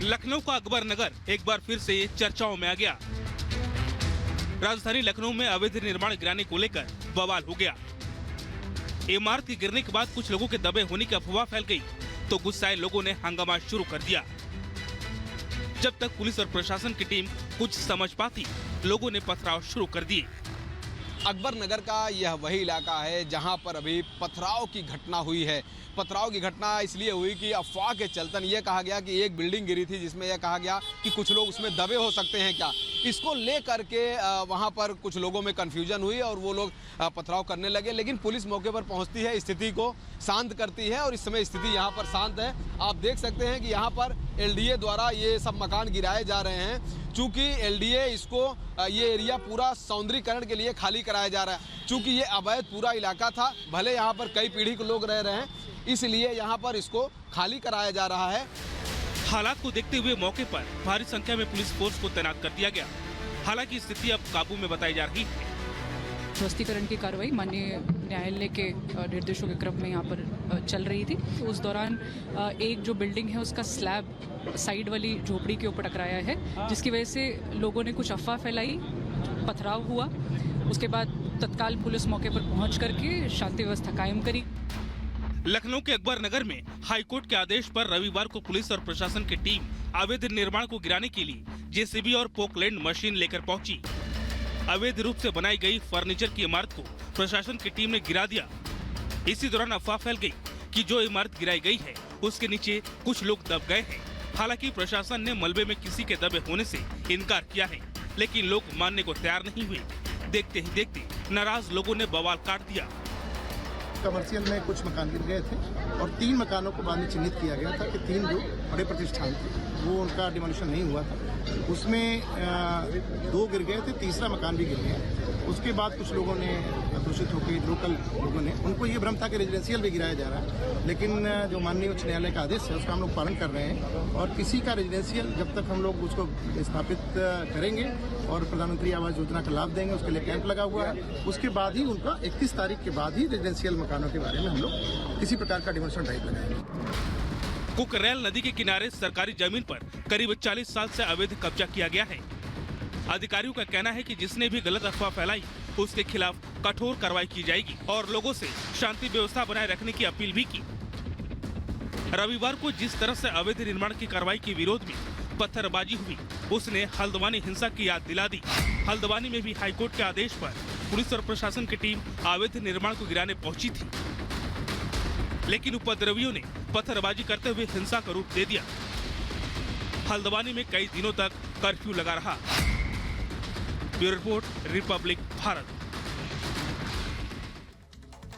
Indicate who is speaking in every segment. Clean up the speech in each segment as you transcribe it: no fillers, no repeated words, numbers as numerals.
Speaker 1: लखनऊ का अकबर नगर एक बार फिर से चर्चाओं में आ गया। राजधानी लखनऊ में अवैध निर्माण गिराने को लेकर बवाल हो गया। इमारत के गिरने के बाद कुछ लोगों के दबे होने की अफवाह फैल गई तो गुस्साए लोगों ने हंगामा शुरू कर दिया। जब तक पुलिस और प्रशासन की टीम कुछ समझ पाती, लोगों ने पथराव शुरू कर दिए।
Speaker 2: अकबर नगर का यह वही इलाका है जहां पर अभी पथराव की घटना हुई है। पथराव की घटना इसलिए हुई कि अफवाह के चलतन ये कहा गया कि एक बिल्डिंग गिरी थी जिसमें यह कहा गया कि कुछ लोग उसमें दबे हो सकते हैं क्या। इसको ले करके वहां पर कुछ लोगों में कन्फ्यूजन हुई और वो लोग पथराव करने लगे, लेकिन पुलिस मौके पर पहुंचती है, स्थिति को शांत करती है और इस समय स्थिति यहाँ पर शांत है। आप देख सकते हैं कि यहाँ पर LDA द्वारा ये सब मकान गिराए जा रहे हैं। चूँकि LDA इसको ये एरिया पूरा सौंदर्यीकरण के लिए खाली कराया जा रहा है। चूँकि ये अवैध पूरा इलाका था, भले यहाँ पर कई पीढ़ी के लोग रह रहे हैं, इसलिए यहाँ पर इसको खाली कराया जा रहा है।
Speaker 1: हालात को देखते हुए मौके पर भारी संख्या में पुलिस फोर्स को तैनात कर दिया गया। हालांकि स्थिति अब काबू में बताई जा रही है।
Speaker 3: ध्वस्तीकरण की कार्रवाई माननीय न्यायालय के निर्देशों के क्रम में यहाँ पर चल रही थी। उस दौरान एक जो बिल्डिंग है उसका स्लैब साइड वाली झोपड़ी के ऊपर टकराया है, जिसकी वजह से लोगों ने कुछ अफवाह फैलाई, पथराव हुआ। उसके बाद तत्काल पुलिस मौके पर पहुंच करके शांति व्यवस्था कायम करी।
Speaker 1: लखनऊ के अकबर नगर में हाईकोर्ट के आदेश पर रविवार को पुलिस और प्रशासन की टीम अवैध निर्माण को गिराने के लिए JCB और पोकलैंड मशीन लेकर पहुंची। अवैध रूप से बनाई गई फर्नीचर की इमारत को प्रशासन की टीम ने गिरा दिया। इसी दौरान अफवाह फैल गई कि जो इमारत गिराई गई है उसके नीचे कुछ लोग दब गए हैं। हालांकि प्रशासन ने मलबे में किसी के दबे होने से इनकार किया है, लेकिन लोग मानने को तैयार नहीं हुए। देखते ही देखते नाराज लोगों ने बवाल काट दिया।
Speaker 4: कमर्शियल में कुछ मकान गिर गए थे और 3 मकानों को बाद में चिन्हित किया गया था कि 3 जो बड़े प्रतिष्ठान थे वो उनका डिमोलिशन नहीं हुआ था। उसमें 2 गिर गए थे, तीसरा मकान भी गिर गया। उसके बाद कुछ लोगों ने दूषित होकर, लोकल लोगों ने, उनको ये भ्रम था कि रेजिडेंशियल भी गिराया जा रहा है, लेकिन जो माननीय उच्च न्यायालय का आदेश है उसका हम लोग पालन कर रहे हैं। और किसी का रेजिडेंशियल जब तक हम लोग उसको स्थापित करेंगे और प्रधानमंत्री आवास योजना का लाभ देंगे, उसके लिए कैंप लगा हुआ है, उसके बाद ही उनका 31 तारीख के बाद ही रेजिडेंशियल मकानों के बारे में हम लोग किसी प्रकार का डिमोलिशन ड्राइव लगाएंगे।
Speaker 1: कुकरेल नदी के किनारे सरकारी जमीन पर करीब 40 साल से अवैध कब्जा किया गया है। अधिकारियों का कहना है कि जिसने भी गलत अफवाह फैलाई उसके खिलाफ कठोर कार्रवाई की जाएगी और लोगों से शांति व्यवस्था बनाए रखने की अपील भी की। रविवार को जिस तरह से अवैध निर्माण की कार्रवाई के विरोध में पत्थरबाजी हुई, उसने हल्द्वानी हिंसा की याद दिला दी। हल्द्वानी में भी हाईकोर्ट के आदेश पर पुलिस और प्रशासन की टीम अवैध निर्माण को गिराने पहुंची थी, लेकिन उपद्रवियों ने पत्थरबाजी करते हुए हिंसा का रूप दे दिया। हल्द्वानी में कई दिनों तक कर्फ्यू लगा रहा। Bureau report, Republic Bharat.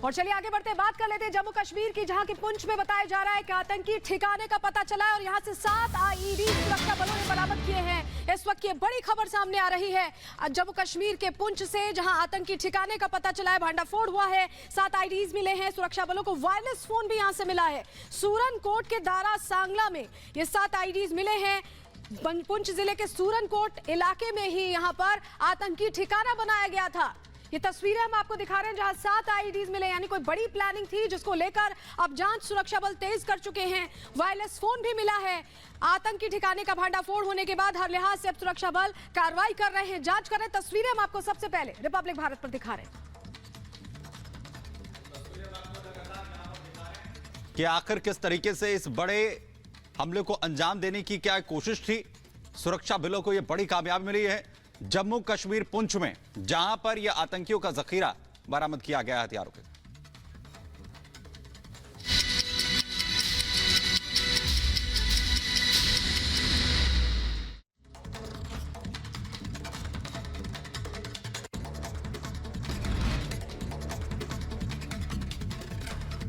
Speaker 5: और चलिए आगे बढ़ते बात कर लेते हैं जम्मू कश्मीर की, जहां की पुंछ में बताया जा रहा है कि आतंकी ठिकाने का पता चला है और यहां से 7 IED सुरक्षा बलों ने बरामद किए हैं। इस वक्त ये बड़ी खबर सामने आ रही है जम्मू कश्मीर के पुंछ से, जहां आतंकी ठिकाने का पता चला है, भांडाफोड़ हुआ है, 7 IEDs मिले हैं। सुरक्षा बलों को वायरलेस फोन भी यहां से मिला है। सूरनकोट के दारा सांगला में ये 7 IEDs मिले हैं। पुंछ जिले के सूरनकोट इलाके में ही यहां पर आतंकी ठिकाना बनाया गया था। ये तस्वीरें हम आपको दिखा रहे हैं जहां 7 IEDs मिले, यानी कोई बड़ी प्लानिंग थी जिसको लेकर अब जांच सुरक्षा बल तेज कर चुके हैं। वायरलेस फोन भी मिला है। आतंकी ठिकाने का भांडाफोड़ होने के बाद हर लिहाज से अब सुरक्षा बल कार्रवाई कर रहे हैं, जांच कर रहे हैं। तस्वीरें हम आपको सबसे पहले रिपब्लिक भारत पर दिखा रहे हैं
Speaker 6: कि आखिर किस तरीके से इस बड़े हमले को अंजाम देने की क्या कोशिश थी। सुरक्षा बलों को यह बड़ी कामयाबी मिली है जम्मू कश्मीर पुंछ में, जहां पर यह आतंकियों का जखीरा बरामद किया गया हथियारों के।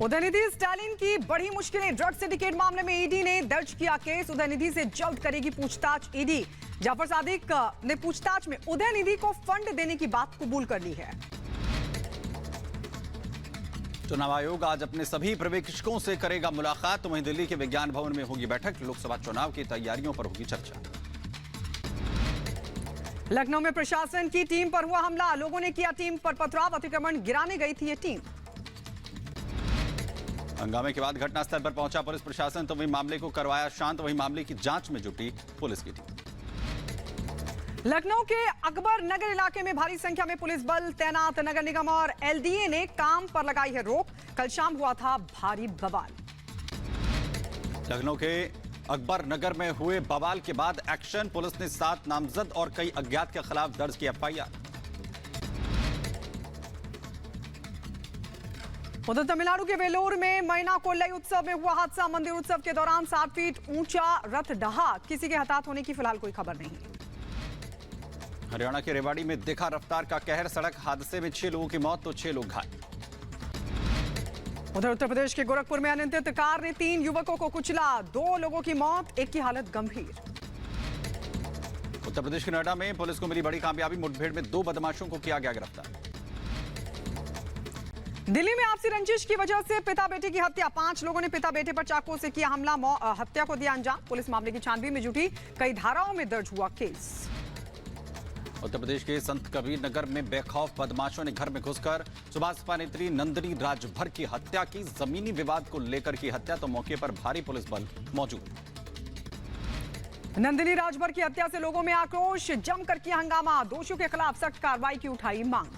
Speaker 7: उदयनिधि स्टालिन की बड़ी मुश्किलें। ड्रग सिंडिकेट मामले में ईडी ने दर्ज किया केस। उदयनिधि से जल्द करेगी पूछताछ ईडी। जाफर सादिक ने पूछताछ में उदयनिधि को फंड देने की बात कबूल कर ली है।
Speaker 6: चुनाव आयोग आज अपने सभी पर्यवेक्षकों से करेगा मुलाकात। वहीं दिल्ली के विज्ञान भवन में होगी बैठक। लोकसभा चुनाव की तैयारियों पर होगी चर्चा।
Speaker 7: लखनऊ में प्रशासन की टीम पर हुआ हमला। लोगों ने किया टीम पर पथराव। अतिक्रमण गिराने गई थी ये टीम।
Speaker 6: हंगामे के बाद घटनास्थल पर पहुंचा पुलिस प्रशासन तो वही मामले को करवाया शांत, वही मामले की जांच में जुटी पुलिस की टीम।
Speaker 7: लखनऊ के अकबर नगर इलाके में भारी संख्या में पुलिस बल तैनात। नगर निगम और एलडीए ने काम पर लगाई है रोक। कल शाम हुआ था भारी बवाल।
Speaker 6: लखनऊ के अकबर नगर में हुए बवाल के बाद एक्शन, पुलिस ने 7 नामजद और कई अज्ञात के खिलाफ दर्ज की एफआईआर।
Speaker 7: उधर तमिलनाडु के वेलोर में मैना कोल्लई उत्सव में हुआ हादसा। मंदिर उत्सव के दौरान 7 फीट ऊंचा रथ ढहा। किसी के हताहत होने की फिलहाल कोई खबर नहीं।
Speaker 6: हरियाणा के रेवाड़ी में दिखा रफ्तार का कहर, सड़क हादसे में 6 लोगों की मौत तो 6 लोग घायल।
Speaker 7: उधर उत्तर प्रदेश के गोरखपुर में अनियंत्रित कार ने 3 युवकों को कुचला। 2 लोगों की मौत, एक की हालत गंभीर।
Speaker 6: उत्तर प्रदेश के नोएडा में पुलिस को मिली बड़ी कामयाबी, मुठभेड़ में 2 बदमाशों को किया गया गिरफ्तार।
Speaker 7: दिल्ली में आपसी रंजिश की वजह से पिता बेटे की हत्या। 5 लोगों ने पिता बेटे पर चाकू से किया हमला, हत्या को दिया अंजाम। पुलिस मामले की छानबीन में जुटी। कई धाराओं में दर्ज हुआ केस।
Speaker 6: उत्तर प्रदेश के संत कबीर नगर में बेखौफ बदमाशों ने घर में घुसकर सुभाष नेत्री नंदिनी राजभर की हत्या की। जमीनी विवाद को लेकर की हत्या, तो मौके पर भारी पुलिस बल मौजूद।
Speaker 7: नंदिनी राजभर की हत्या से लोगों में आक्रोश, जमकर किया हंगामा। दोषियों के खिलाफ सख्त कार्रवाई की उठाई मांग।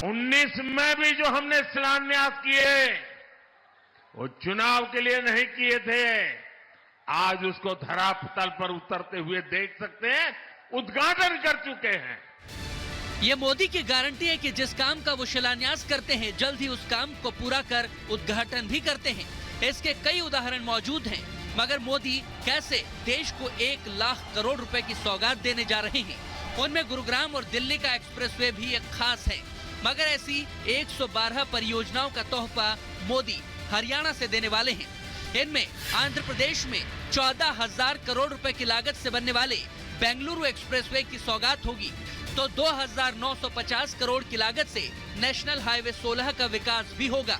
Speaker 8: 19 में भी जो हमने शिलान्यास किए वो चुनाव के लिए नहीं किए थे। आज उसको धरातल पर उतरते हुए देख सकते हैं, उद्घाटन कर चुके हैं।
Speaker 9: ये मोदी की गारंटी है कि जिस काम का वो शिलान्यास करते हैं जल्द ही उस काम को पूरा कर उद्घाटन भी करते हैं। इसके कई उदाहरण मौजूद हैं, मगर मोदी कैसे देश को 1 लाख करोड़ रुपए की सौगात देने जा रहे हैं। उनमें गुरुग्राम और दिल्ली का एक्सप्रेसवे भी एक खास है। मगर ऐसी 112 परियोजनाओं का तोहफा मोदी हरियाणा से देने वाले हैं। इनमें आंध्र प्रदेश में 14,000 करोड़ रुपए की लागत से बनने वाले बेंगलुरु एक्सप्रेसवे की सौगात होगी, तो 2,950 करोड़ की लागत से नेशनल हाईवे 16 का विकास भी होगा।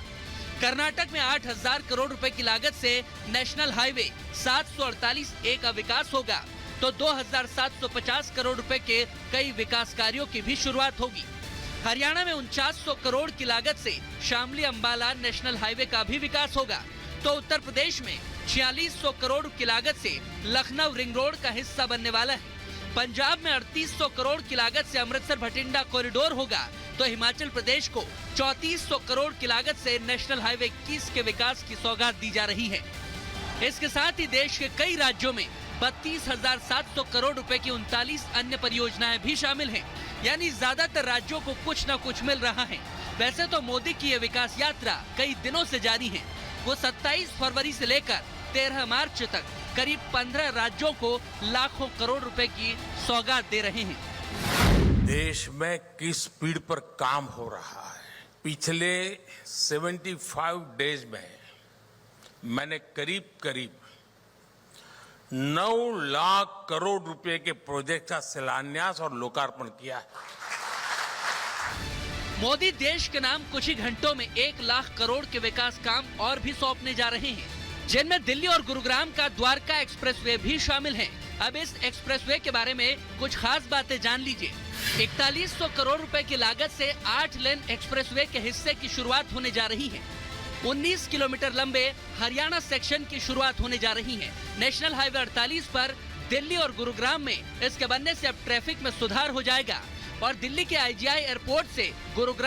Speaker 9: कर्नाटक में 8,000 करोड़ रुपए की लागत से नेशनल हाईवे 748A का विकास होगा, तो 2,750 करोड़ रुपए के कई विकास कार्यों की भी शुरुआत होगी। हरियाणा में 4900 करोड़ की लागत से शामली अंबाला नेशनल हाईवे का भी विकास होगा, तो उत्तर प्रदेश में 4600 करोड़ की लागत से लखनऊ रिंग रोड का हिस्सा बनने वाला है। पंजाब में 3800 करोड़ की लागत से अमृतसर भटिंडा कॉरिडोर होगा, तो हिमाचल प्रदेश को 3400 करोड़ की लागत से नेशनल हाईवे 21 के विकास की सौगात दी जा रही है। इसके साथ ही देश के कई राज्यों में 32,700 करोड़ रुपए की 39 अन्य परियोजनाएं भी शामिल हैं। यानी ज्यादातर राज्यों को कुछ न कुछ मिल रहा है। वैसे तो मोदी की ये विकास यात्रा कई दिनों से जारी है। वो 27 फरवरी से लेकर 13 मार्च तक करीब 15 राज्यों को लाखों करोड़ रुपए की सौगात दे रहे हैं।
Speaker 8: देश में किस स्पीड पर काम हो रहा है। पिछले 75 डेज में मैंने करीब 9 लाख करोड़ रुपए के प्रोजेक्ट का शिलान्यास और लोकार्पण किया है।
Speaker 9: मोदी देश के नाम कुछ ही घंटों में 1 लाख करोड़ के विकास काम और भी सौंपने जा रहे हैं, जिनमें दिल्ली और गुरुग्राम का द्वारका एक्सप्रेसवे भी शामिल है। अब इस एक्सप्रेसवे के बारे में कुछ खास बातें जान लीजिए। 4100 करोड़ रुपए की लागत से 8 लेन एक्सप्रेसवे के हिस्से की शुरुआत होने जा रही है। 19 किलोमीटर लंबे हरियाणा सेक्शन की शुरुआत होने जा रही है। नेशनल हाईवे 48 पर दिल्ली और गुरुग्राम में इसके बनने से अब ट्रैफिक में सुधार हो जाएगा और दिल्ली के IGI एयरपोर्ट से गुरुग्राम